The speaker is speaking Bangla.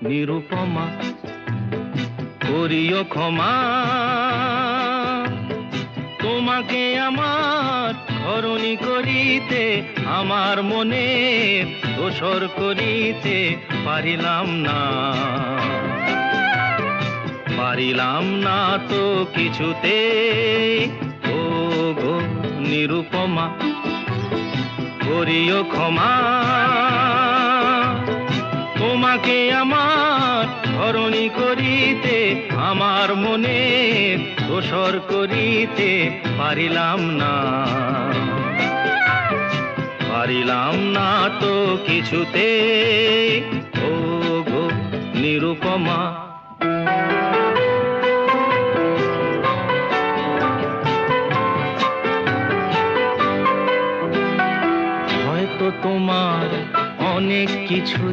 নিরুপমা করিও ক্ষমা, তোমাকে আমার ধরণী করিতে আমার মনে দোসর করিতে পারিলাম না, পারিলাম না তো কিছুতে। ও গো নিরুপমা করিও ক্ষমা, তোমাকে আমার ধরণী করিতে আমার মনে দোসর করিতে পারিলাম না, পারিলাম না তো কিছুতে। ও গো নিরুপমা। হয়তো তোমার অনেক কিছু